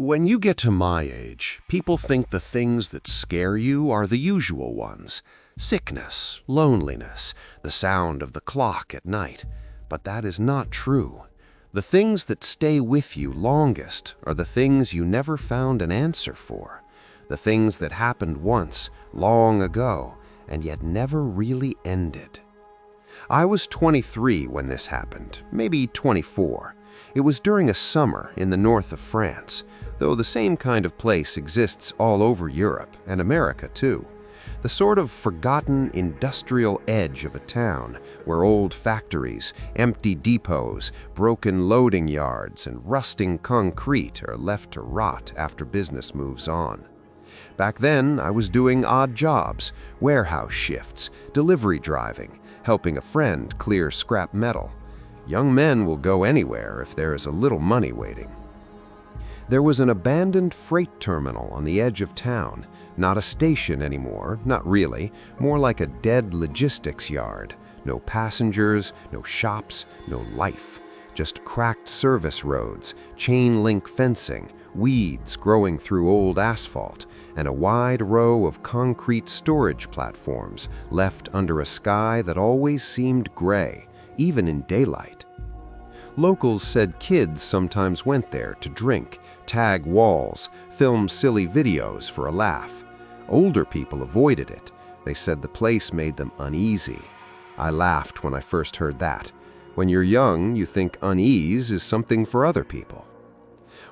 When you get to my age, people think the things that scare you are the usual ones. Sickness, loneliness, the sound of the clock at night. But that is not true. The things that stay with you longest are the things you never found an answer for. The things that happened once, long ago, and yet never really ended. I was 23 when this happened, maybe 24. It was during a summer in the north of France, though the same kind of place exists all over Europe and America too. The sort of forgotten industrial edge of a town where old factories, empty depots, broken loading yards, and rusting concrete are left to rot after business moves on. Back then, I was doing odd jobs, warehouse shifts, delivery driving, helping a friend clear scrap metal. Young men will go anywhere if there is a little money waiting. There was an abandoned freight terminal on the edge of town, not a station anymore, not really, more like a dead logistics yard. No passengers, no shops, no life. Just cracked service roads, chain link fencing, weeds growing through old asphalt, and a wide row of concrete storage platforms left under a sky that always seemed gray, even in daylight. Locals said kids sometimes went there to drink, tag walls, film silly videos for a laugh. Older people avoided it. They said the place made them uneasy. I laughed when I first heard that. When you're young, you think unease is something for other people.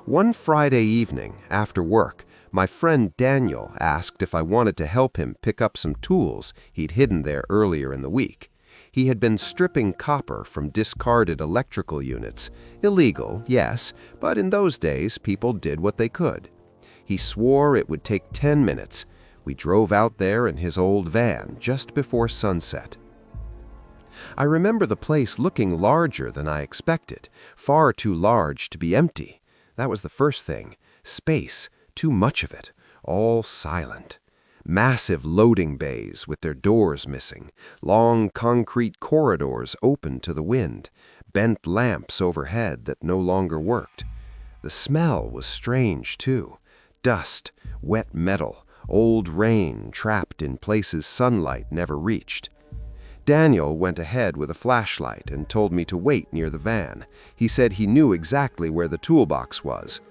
One Friday evening, after work, my friend Daniel asked if I wanted to help him pick up some tools he'd hidden there earlier in the week. He had been stripping copper from discarded electrical units. Illegal, yes, but in those days people did what they could. He swore it would take 10 minutes. We drove out there in his old van just before sunset. I remember the place looking larger than I expected, far too large to be empty. That was the first thing. Space, too much of it, all silent. Massive loading bays with their doors missing, long concrete corridors open to the wind, bent lamps overhead that no longer worked. The smell was strange too. Dust, wet metal, old rain trapped in places sunlight never reached. Daniel went ahead with a flashlight and told me to wait near the van. He said he knew exactly where the toolbox was.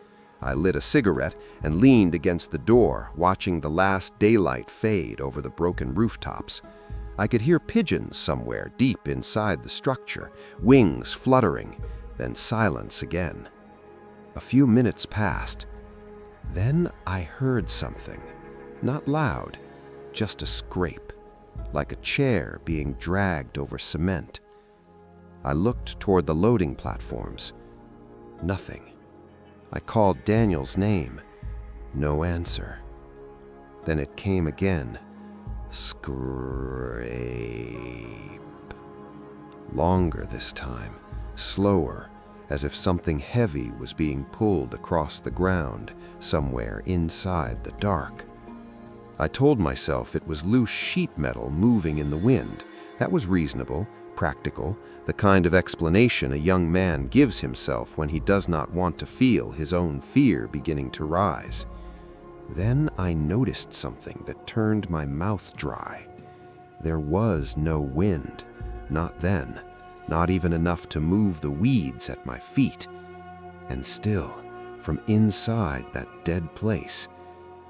I lit a cigarette and leaned against the door, watching the last daylight fade over the broken rooftops. I could hear pigeons somewhere deep inside the structure, wings fluttering, then silence again. A few minutes passed. Then I heard something. Not loud, just a scrape, like a chair being dragged over cement. I looked toward the loading platforms. Nothing. I called Daniel's name. No answer. Then it came again. Scrape. Longer this time, slower, as if something heavy was being pulled across the ground, somewhere inside the dark. I told myself it was loose sheet metal moving in the wind. That was reasonable, practical, the kind of explanation a young man gives himself when he does not want to feel his own fear beginning to rise. Then I noticed something that turned my mouth dry. There was no wind, not then, not even enough to move the weeds at my feet. And still, from inside that dead place,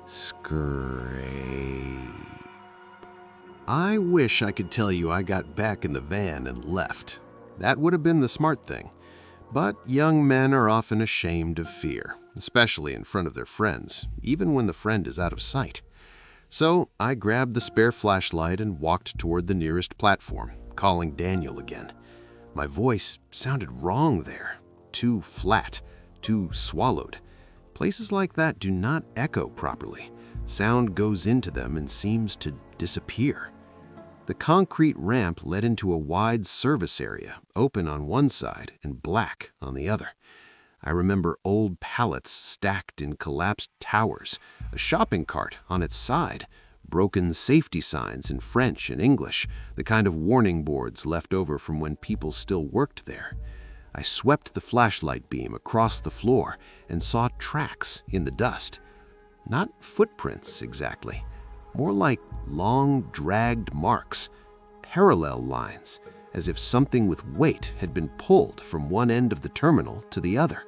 scrape. I wish I could tell you I got back in the van and left. That would have been the smart thing. But young men are often ashamed of fear, especially in front of their friends, even when the friend is out of sight. So I grabbed the spare flashlight and walked toward the nearest platform, calling Daniel again. My voice sounded wrong there, too flat, too swallowed. Places like that do not echo properly. Sound goes into them and seems to disappear. The concrete ramp led into a wide service area, open on one side and black on the other. I remember old pallets stacked in collapsed towers, a shopping cart on its side, broken safety signs in French and English, the kind of warning boards left over from when people still worked there. I swept the flashlight beam across the floor and saw tracks in the dust. Not footprints exactly, more like long, dragged marks, parallel lines, as if something with weight had been pulled from one end of the terminal to the other.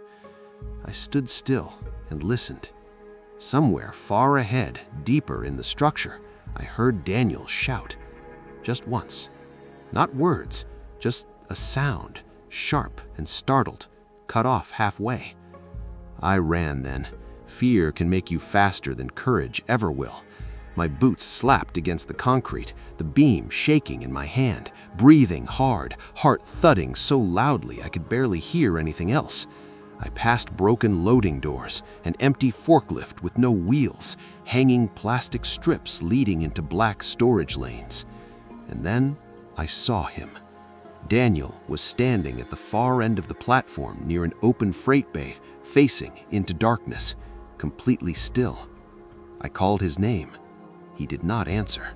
I stood still and listened. Somewhere far ahead, deeper in the structure, I heard Daniel shout. Just once. Not words, just a sound, sharp and startled, cut off halfway. I ran then. Fear can make you faster than courage ever will. My boots slapped against the concrete, the beam shaking in my hand, breathing hard, heart thudding so loudly I could barely hear anything else. I passed broken loading doors, an empty forklift with no wheels, hanging plastic strips leading into black storage lanes. And then I saw him. Daniel was standing at the far end of the platform near an open freight bay, facing into darkness, completely still. I called his name. He did not answer.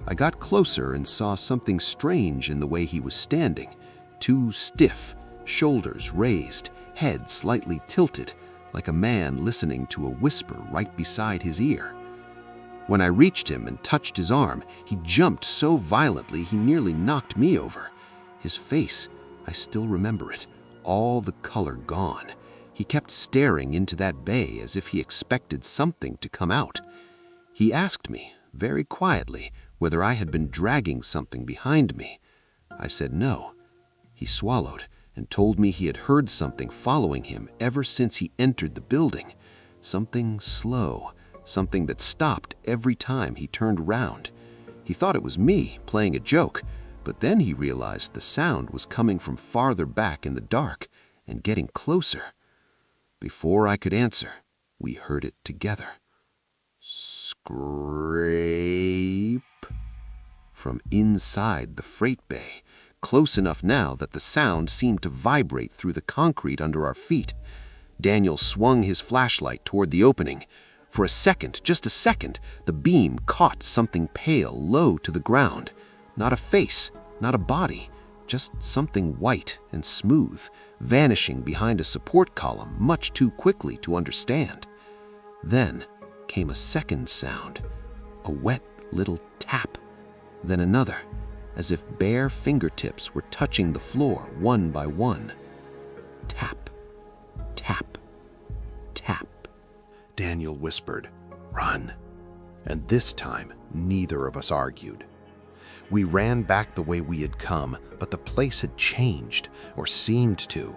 I got closer and saw something strange in the way he was standing, too stiff, shoulders raised, head slightly tilted, like a man listening to a whisper right beside his ear. When I reached him and touched his arm, he jumped so violently he nearly knocked me over. His face, I still remember it, all the color gone. He kept staring into that bay as if he expected something to come out. He asked me, very quietly, whether I had been dragging something behind me. I said no. He swallowed and told me he had heard something following him ever since he entered the building. Something slow, something that stopped every time he turned round. He thought it was me playing a joke, but then he realized the sound was coming from farther back in the dark and getting closer. Before I could answer, we heard it together. Scrape from inside the freight bay, close enough now that the sound seemed to vibrate through the concrete under our feet. Daniel swung his flashlight toward the opening. For a second, just a second, the beam caught something pale low to the ground. Not a face, not a body, just something white and smooth, vanishing behind a support column much too quickly to understand. Then came a second sound, a wet little tap, then another, as if bare fingertips were touching the floor one by one. Tap, tap, tap. Daniel whispered, "Run." And this time, neither of us argued. We ran back the way we had come, but the place had changed, or seemed to.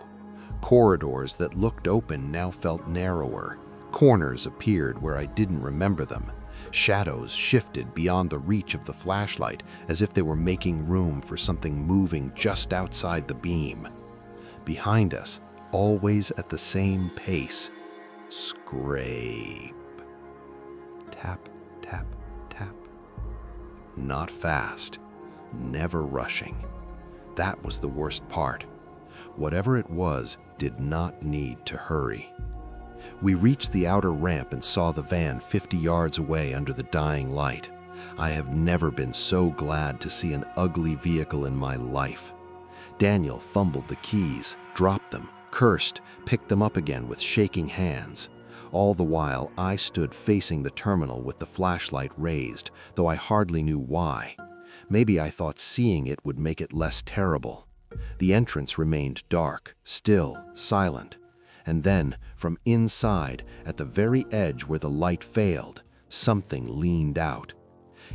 Corridors that looked open now felt narrower. Corners appeared where I didn't remember them. Shadows shifted beyond the reach of the flashlight, as if they were making room for something moving just outside the beam. Behind us, always at the same pace, scrape. Tap, tap, tap. Not fast, never rushing. That was the worst part. Whatever it was did not need to hurry. We reached the outer ramp and saw the van 50 yards away under the dying light. I have never been so glad to see an ugly vehicle in my life. Daniel fumbled the keys, dropped them, cursed, picked them up again with shaking hands. All the while, I stood facing the terminal with the flashlight raised, though I hardly knew why. Maybe I thought seeing it would make it less terrible. The entrance remained dark, still, silent. And then, from inside, at the very edge where the light failed, something leaned out.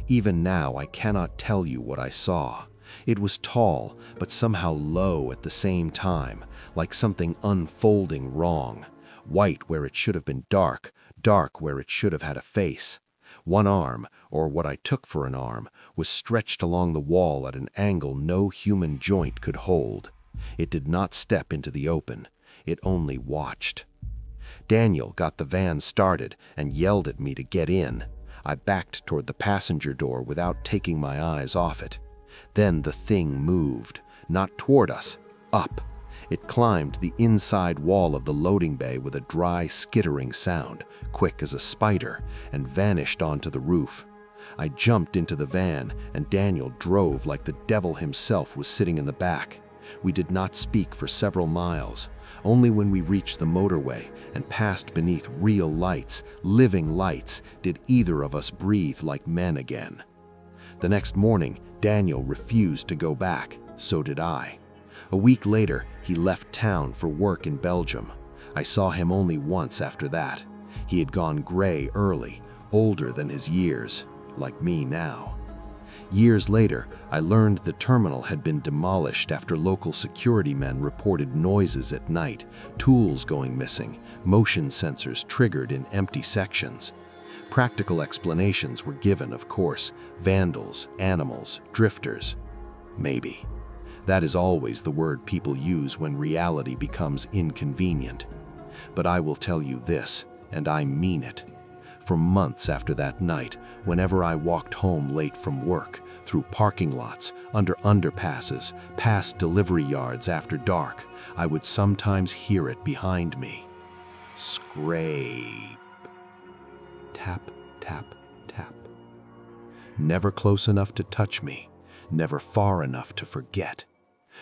Even now, I cannot tell you what I saw. It was tall, but somehow low at the same time, like something unfolding wrong. White where it should have been dark, dark where it should have had a face. One arm, or what I took for an arm, was stretched along the wall at an angle no human joint could hold. It did not step into the open. It only watched. Daniel got the van started and yelled at me to get in. I backed toward the passenger door without taking my eyes off it. Then the thing moved, not toward us, up. It climbed the inside wall of the loading bay with a dry, skittering sound, quick as a spider, and vanished onto the roof. I jumped into the van, and Daniel drove like the devil himself was sitting in the back. We did not speak for several miles. Only when we reached the motorway and passed beneath real lights, living lights, did either of us breathe like men again. The next morning, Daniel refused to go back. So did I. A week later, he left town for work in Belgium. I saw him only once after that. He had gone gray early, older than his years, like me now. Years later, I learned the terminal had been demolished after local security men reported noises at night, tools going missing, motion sensors triggered in empty sections. Practical explanations were given, of course: vandals, animals, drifters. Maybe. That is always the word people use when reality becomes inconvenient. But I will tell you this, and I mean it. For months after that night, whenever I walked home late from work, through parking lots, under underpasses, past delivery yards after dark, I would sometimes hear it behind me. Scrape. Tap, tap, tap. Never close enough to touch me, never far enough to forget.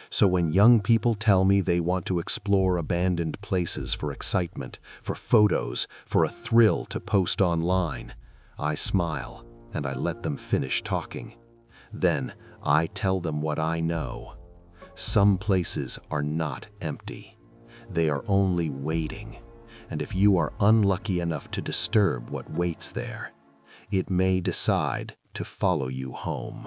So when young people tell me they want to explore abandoned places for excitement, for photos, for a thrill to post online, I smile and I let them finish talking. Then I tell them what I know. Some places are not empty. They are only waiting. And if you are unlucky enough to disturb what waits there, it may decide to follow you home.